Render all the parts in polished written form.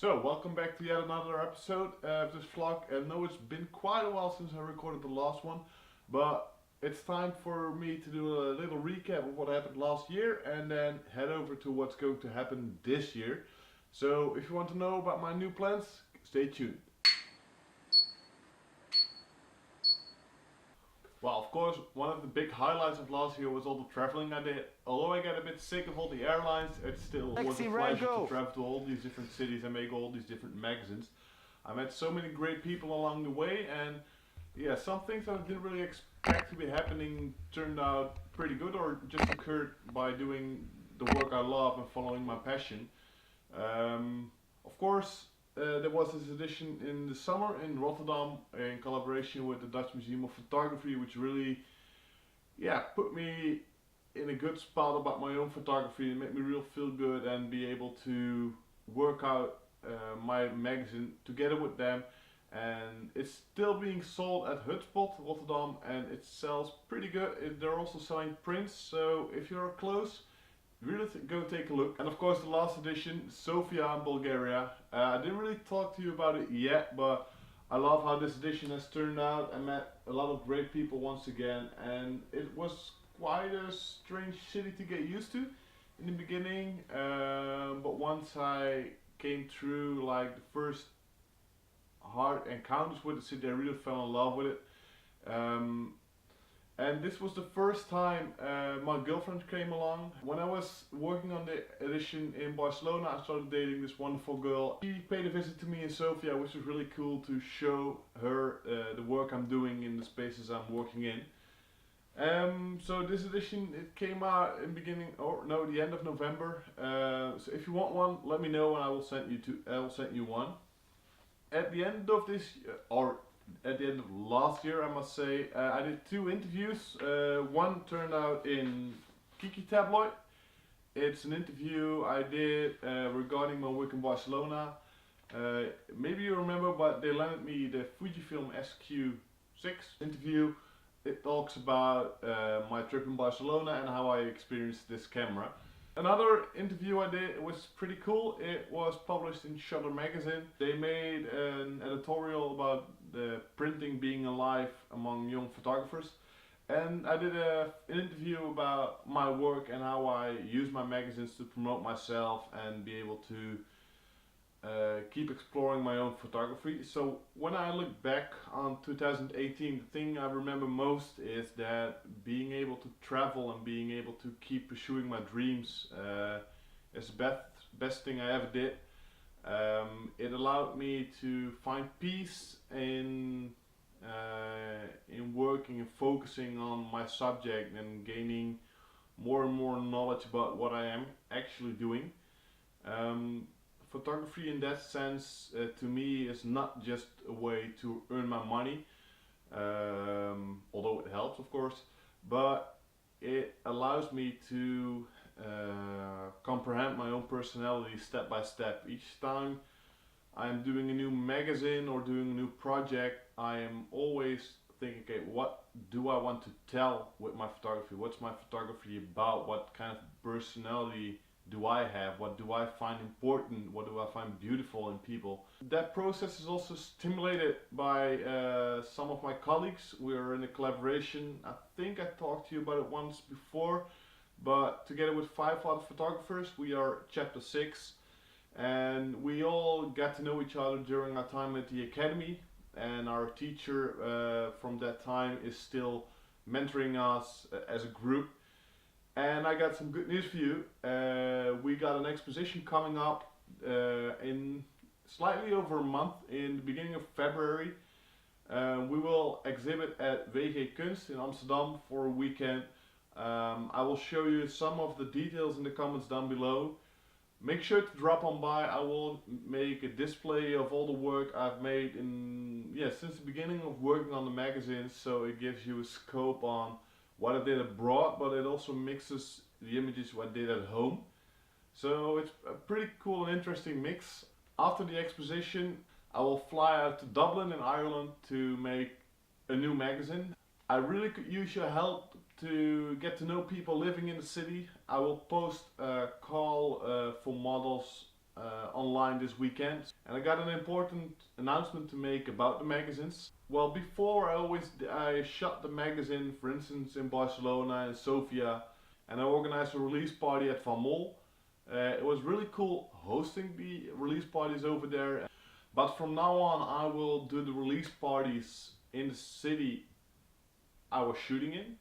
So, welcome back to yet another episode of this vlog. I know it's been quite a while since I recorded the last one, but it's time for me to do a little recap of what happened last year and then head over to what's going to happen this year. So, if you want to know about my new plans, stay tuned. Well, of course, one of the big highlights of last year was all the traveling I did. Although I got a bit sick of all the airlines, it still was a pleasure to travel to all these different cities and make all these different magazines. I met so many great people along the way, and yeah, some things I didn't really expect to be happening turned out pretty good or just occurred by doing the work I love and following my passion. Of course, there was this edition in the summer in Rotterdam in collaboration with the Dutch Museum of Photography, which really, put me in a good spot about my own photography and made me real feel good and be able to work out my magazine together with them. And it's still being sold at Hutspot Rotterdam, and it sells pretty good. They're also selling prints, so if you're close, really go take a look. And of course the last edition, Sofia in Bulgaria. I didn't really talk to you about it yet, but I love how this edition has turned out. I met a lot of great people once again, and it was quite a strange city to get used to in the beginning, but once I came through like the first hard encounters with the city, I really fell in love with it. And this was the first time my girlfriend came along. When I was working on the edition in Barcelona, I started dating this wonderful girl. She paid a visit to me in Sofia, which was really cool to show her the work I'm doing in the spaces I'm working in. So this edition, it came out in the end of November. So if you want one, let me know and I will send you one. At the end of this, or at the end of last year, I must say, I did two interviews. One turned out in Kiki Tabloid. It's an interview I did regarding my work in Barcelona. Maybe you remember, but they lended me the Fujifilm SQ6 interview. It talks about my trip in Barcelona and how I experienced this camera. Another interview I did was pretty cool. It was published in Shutter magazine. They made an editorial about the printing being alive among young photographers. And I did an interview about my work and how I use my magazines to promote myself and be able to keep exploring my own photography. So when I look back on 2018, the thing I remember most is that being able to travel and being able to keep pursuing my dreams is the best thing I ever did. It allowed me to find peace in working and focusing on my subject and gaining more and more knowledge about what I am actually doing. Photography in that sense to me is not just a way to earn my money, although it helps of course, but it allows me to comprehend my own personality step by step. Each time I'm doing a new magazine or doing a new project, I am always thinking, okay, what do I want to tell with my photography? What's my photography about? What kind of personality do I have? What do I find important? What do I find beautiful in people? That process is also stimulated by some of my colleagues. We're in a collaboration. I think I talked to you about it once before, but together with 5 other photographers, we are chapter 6, and we all got to know each other during our time at the academy, and our teacher from that time is still mentoring us as a group. And I got some good news for you. We got an exposition coming up in slightly over a month, in the beginning of February. We will exhibit at WG Kunst in Amsterdam for a weekend. I will show you some of the details in the comments down below. Make sure to drop on by. I will make a display of all the work I've made since the beginning of working on the magazines, so it gives you a scope on what I did abroad, but it also mixes the images what I did at home. So it's a pretty cool and interesting mix. After the exposition, I will fly out to Dublin in Ireland to make a new magazine. I really could use your help to get to know people living in the city. I will post a call for models online this weekend, and I got an important announcement to make about the magazines. Well, before I shot the magazine, for instance, in Barcelona and Sofia, and I organized a release party at Van Mol. It was really cool hosting the release parties over there. But from now on, I will do the release parties in the city I was shooting in.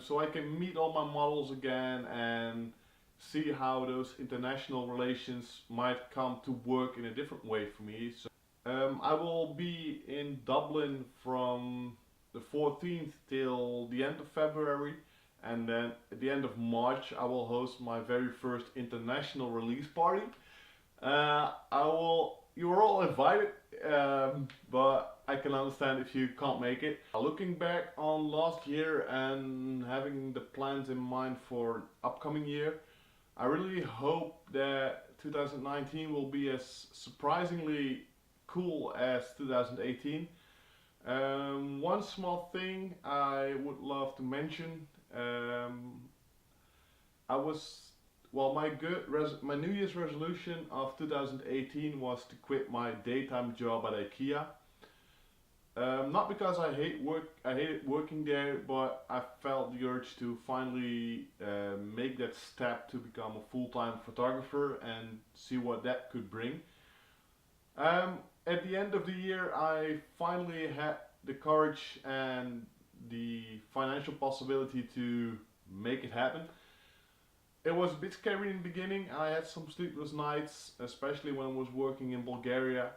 So I can meet all my models again and see how those international relations might come to work in a different way for me. So, I will be in Dublin from the 14th till the end of February, and then at the end of March I will host my very first international release party. You are all invited, but I can understand if you can't make it. Looking back on last year and having the plans in mind for upcoming year, I really hope that 2019 will be as surprisingly cool as 2018. One small thing I would love to mention. I was Well, my New Year's resolution of 2018 was to quit my daytime job at IKEA. Not because I hated working there, but I felt the urge to finally make that step to become a full-time photographer and see what that could bring. At the end of the year, I finally had the courage and the financial possibility to make it happen. It was a bit scary in the beginning. I had some sleepless nights, especially when I was working in Bulgaria.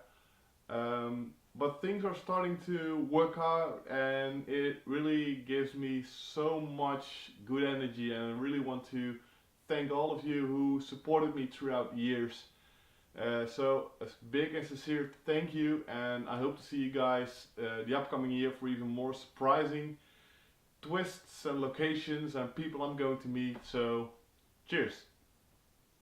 But things are starting to work out, and it really gives me so much good energy, and I really want to thank all of you who supported me throughout the years. So a big and sincere thank you, and I hope to see you guys the upcoming year for even more surprising twists and locations and people I'm going to meet. So cheers!